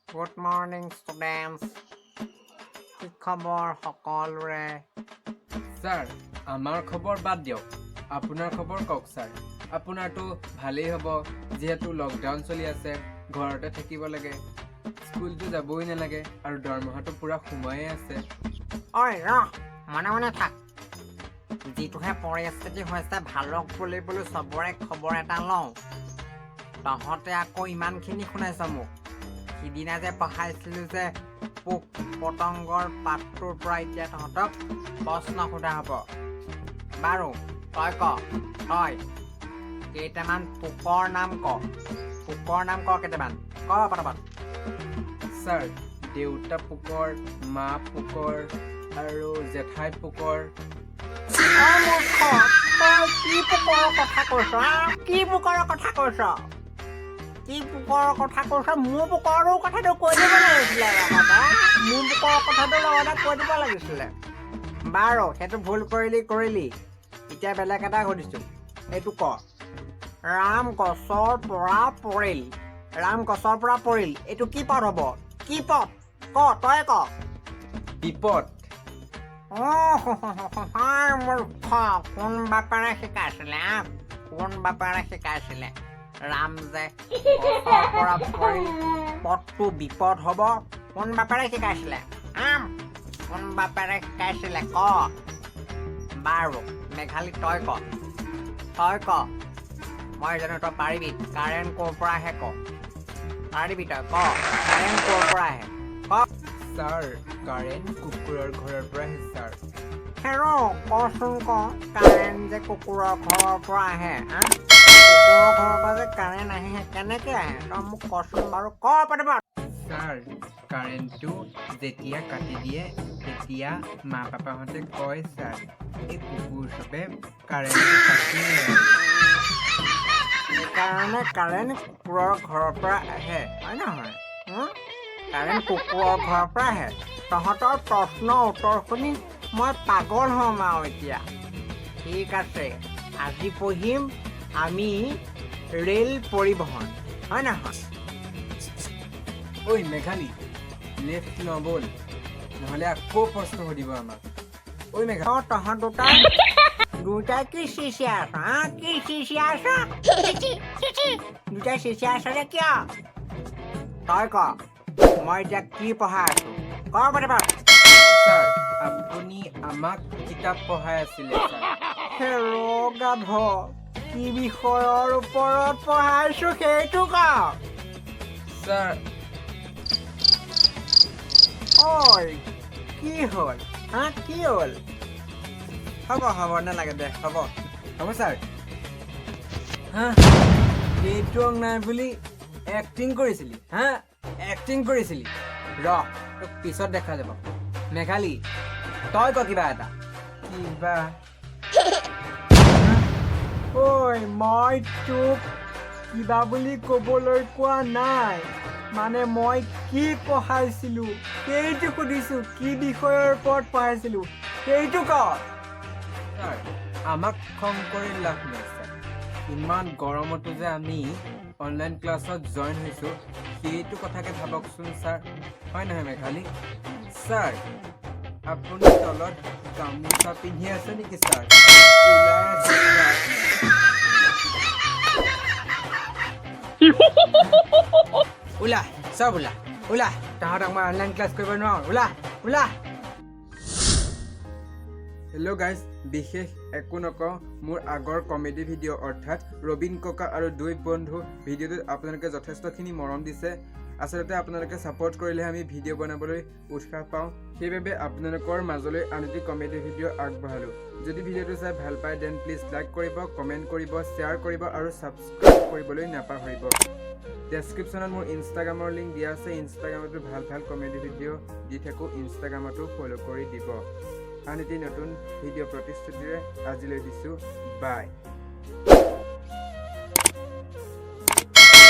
Good morning, students. কি খবৰ সকলোৰে? স্যাৰ আমাৰ খবৰ বাদ দিয়ক আপোনাৰ খবৰ কওক স্যাৰ আপোনাৰটো ভালেই হ'ব যেহেতু লকডাউন চলি আছে ঘৰতে থাকিব লাগে স্কুলটো যাবই নালাগে আৰু দৰমহাটো পুৰা সোমায়ে আছে ঐ মনে থাক যিটোহে পৰিস্থিতি হৈছে ভালক বুলি চবৰে খবৰ এটা লওঁ তহঁতে আকৌ ইমানখিনি শুনাইছ মোক সিদিনা যে পঢ়াইছিলোঁ যে পোক পতংগৰ পাতটোৰ পৰা এতিয়া তহঁতক প্ৰশ্ন সোধা হ'ব বাৰু তই কেইটামান পোকৰ নাম ক কেইটামান ক পটাপট স্যাৰ দেউতা পোকৰ মা পোকৰ আৰু জেঠাই পোকৰ কি পোকৰ কথা কৈছ মোৰ পোকৰো কথাটো কৈ দিব লাগিছিলে মোৰ পোকৰ কথাটো লগতে কৈ দিব লাগিছিলে বাৰু সেইটো ভুল কৰিলি এতিয়া বেলেগ এটা সুধিছোঁ এইটো ক ৰাম গছৰ পৰা পৰিল এইটো কি পদ হ'ব কি পদ তই ক বিপদ মূৰ্খ কোন বাপেৰে শিকাইছিলে ৰাম যে গছৰ পৰা পৰিল পদটো বিপদ হ'ব কোন বাপেৰে শিকাইছিলে ক বাৰু মেঘালী তই ক মই জানো তই পাৰিবি কাৰেণ্ট ক'ৰ পৰা আহে ক পাৰিবি তই ক কাৰেণ্ট ক'ৰ পৰা আহে ক স্যাৰ কাৰেণ্ট কুকুৰৰ ঘৰৰ পৰা আহে স্যাৰ কচোন ক কাৰেণ্ট যে কুকুৰৰ ঘৰৰ পৰা আহে কুকুৰৰ ঘৰৰ পৰা যে কাৰেণ্ট আহে কেনেকে আহে তই মোক কচোন বাৰু ক পটাপট স্যাৰ কাৰেণ্টটো যেতিয়া কাটি দিয়ে তেতিয়া মা পাপাহঁতে কয় স্যাৰ এই কুকুৰ চবে কাৰেণ্টটো কাটি সেইকাৰণে কাৰেণ্ট কুকুৰৰ ঘৰৰ পৰা আহে হয় নহয় কাৰেণ্ট কুকুৰৰ ঘৰৰ পৰা আহে তহঁতৰ প্ৰশ্নৰ উত্তৰ শুনি মই পাগল হ'ম আৰু এতিয়া ঠিক আছে আজি পঢ়িম আমি ৰেল পৰিবহণ হয় নহয় ঐ মেঘালী লেফ্ট নবল নহ'লে আকৌ প্ৰশ্ন সুধিব আমাক ঐ মেঘালী তহঁত দুটাই কি চিচিয়া আছ যে কিয় তই ক মই এতিয়া কি পঢ়াই আছো ক পটাপট স্যাৰ আপুনি আমাক কিতাপ পঢ়াই আছিলে গাধ কি বিষয়ৰ ওপৰত পঢ়াইছো সেইটো ক স্যাৰ ঐ কি হ'ল হ'ব নালাগে দে হ'ব স্যাৰ এইটো নাই বুলি এক্টিং কৰিছিলি তোক পিছত দেখা যাব মেঘালী তই ক কিবা এটা ঐ মই তোক কিবা বুলি ক'বলৈ কোৱা নাই মানে মই কি পঢ়াইছিলো সেইটো সুধিছো কি বিষয়ৰ ওপৰত পঢ়াইছিলো সেইটো ক স্যাৰ আমাক খং কৰি লাভ নাই স্যাৰ ইমান গৰমতো যে আমি অনলাইন ক্লাছত জইন হৈছোঁ সেইটো কথাকে ভাবকচোন স্যাৰ হয় নহয় মেঘালী স্যাৰ আপুনি তলত গামোচা পিন্ধি আছে নেকি স্যাৰ ওলা চব ওলা তাহাঁতক মই অনলাইন ক্লাছ কৰিব নোৱাৰো ওলা হেল্ল' গাইজ বিশেষ একো নকওঁ মোৰ আগৰ কমেডি ভিডিঅ' অৰ্থাৎ ৰবীন ককা আৰু দুই বন্ধু ভিডিঅ'টোত আপোনালোকে যথেষ্টখিনি মৰম দিছে আচলতে আপোনালোকে ছাপোৰ্ট কৰিলেহে আমি ভিডিঅ' বনাবলৈ উৎসাহ পাওঁ সেইবাবে আপোনালোকৰ মাজলৈ আন এটি কমেডি ভিডিঅ' আগবঢ়ালোঁ যদি ভিডিঅ'টো চাই ভাল পায় দেন প্লিজ লাইক কৰিব কমেণ্ট কৰিব শ্বেয়াৰ কৰিব আৰু ছাবস্ক্ৰাইব কৰিবলৈ নাপাহৰিব ডেছক্ৰিপশ্যনত মোৰ ইনষ্টাগ্ৰামৰ লিংক দিয়া আছে ইনষ্টাগ্ৰামতো ভাল কমেডি ভিডিঅ' দি থাকোঁ ইনষ্টাগ্ৰামতো ফ'ল' কৰি দিব আন এটি নতুন ভিডিঅ' প্ৰতিশ্ৰুতিৰে আজিলৈ দিছোঁ বাই